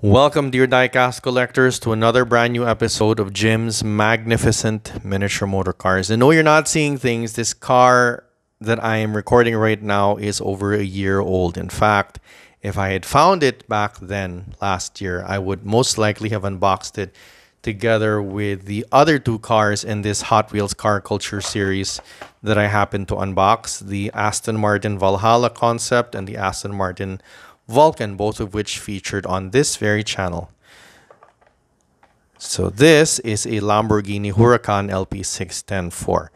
Welcome, dear diecast collectors, to another brand new episode of Jim's Magnificent Miniature Motor Cars. And no, you're not seeing things. This car that I am recording right now is over a year old. In fact, if I had found it back then, last year, I would most likely have unboxed it together with the other two cars in this Hot Wheels car culture series that I happened to unbox, the Aston Martin Valhalla concept and the Aston Martin Vulcan, both of which featured on this very channel. So this is a Lamborghini Huracan LP6104.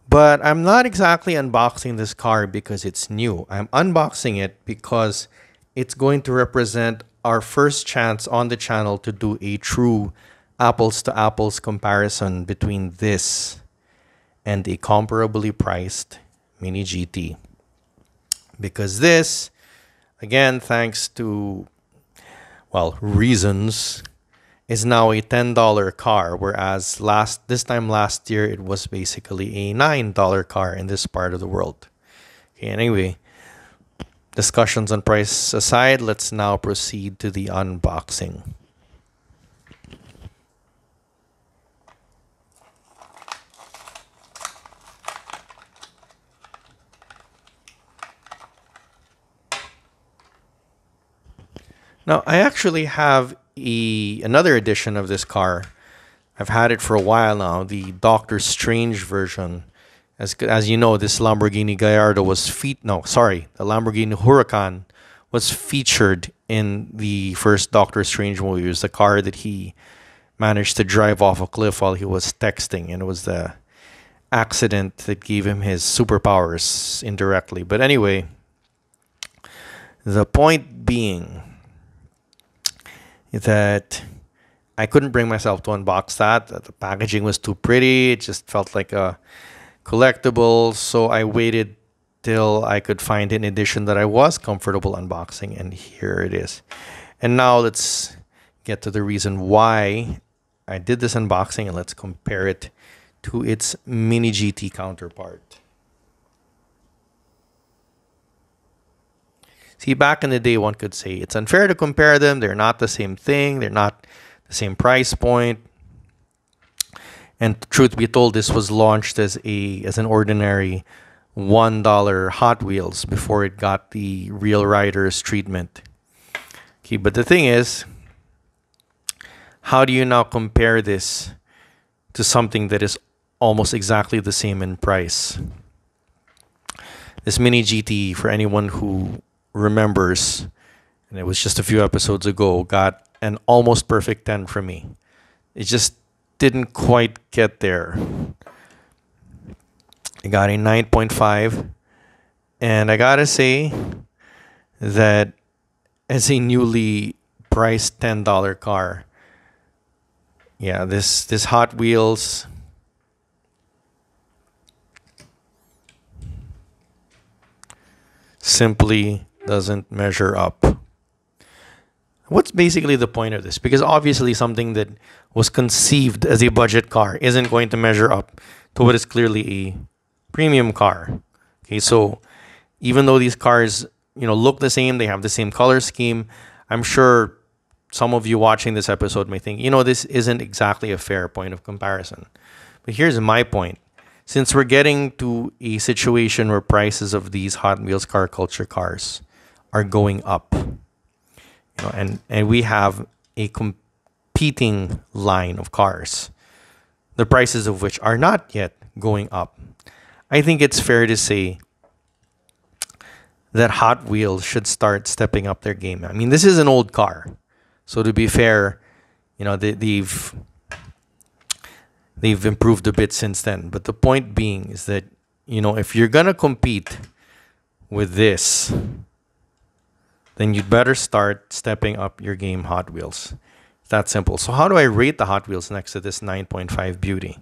But I'm not exactly unboxing this car because it's new. I'm unboxing it because it's going to represent our first chance on the channel to do a true apples to apples comparison between this and a comparably priced Mini GT. Because this, again, thanks to, well, reasons, is now a $10 car, whereas this time last year it was basically a $9 car in this part of the world. Okay, anyway, discussions on price aside, let's now proceed to the unboxing. Now, I actually have another edition of this car. I've had it for a while now, the Doctor Strange version. As you know, this Lamborghini Gallardo was the Lamborghini Huracan was featured in the first Doctor Strange movie. It was the car that he managed to drive off a cliff while he was texting, and it was the accident that gave him his superpowers indirectly. But anyway, the point being that I couldn't bring myself to unbox that. The packaging was too pretty. It just felt like a collectible. So I waited till I could find an edition that I was comfortable unboxing. And here it is. And now let's get to the reason why I did this unboxing, and let's compare it to its Mini GT counterpart. See, back in the day, one could say it's unfair to compare them. They're not the same thing. They're not the same price point. And truth be told, this was launched as an ordinary $1 Hot Wheels before it got the Real Riders treatment. Okay, but the thing is, how do you now compare this to something that is almost exactly the same in price? This Mini GT, for anyone who remembers, and it was just a few episodes ago, got an almost perfect 10 from me. It just didn't quite get there. I got a 9.5, and I gotta say that as a newly priced $10 car, yeah, this Hot Wheels simply doesn't measure up. What's basically the point of this? Because obviously something that was conceived as a budget car isn't going to measure up to what is clearly a premium car. Okay, so even though these cars, look the same, they have the same color scheme, I'm sure some of you watching this episode may think, this isn't exactly a fair point of comparison. But here's my point. Since we're getting to a situation where prices of these Hot Wheels car culture cars are going up, and we have a competing line of cars, the prices of which are not yet going up, I think it's fair to say that Hot Wheels should start stepping up their game. I mean, this is an old car, so to be fair, they've improved a bit since then. But the point being is that, if you're going to compete with this, then you'd better start stepping up your game, Hot Wheels. It's that simple. So how do I rate the Hot Wheels next to this 9.5 beauty?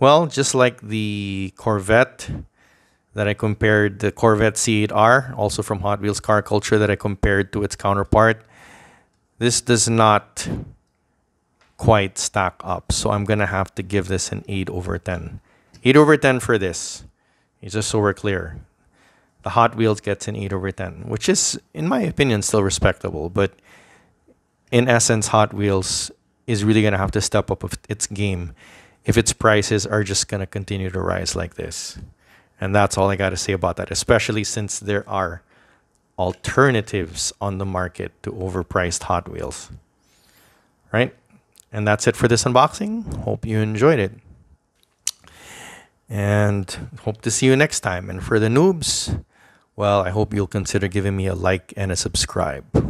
Well, just like the Corvette that I compared, the Corvette C8R, also from Hot Wheels Car Culture, that I compared to its counterpart, this does not quite stack up. So I'm going to have to give this an 8 over 10. 8 over 10 for this. Just so we're clear. The Hot Wheels gets an 8 over 10, which is, in my opinion, still respectable. But in essence, Hot Wheels is really going to have to step up of its game if its prices are just going to continue to rise like this. And that's all I got to say about that, especially since there are alternatives on the market to overpriced Hot Wheels. Right? And that's it for this unboxing. Hope you enjoyed it. And hope to see you next time. And for the noobs, well, I hope you'll consider giving me a like and a subscribe.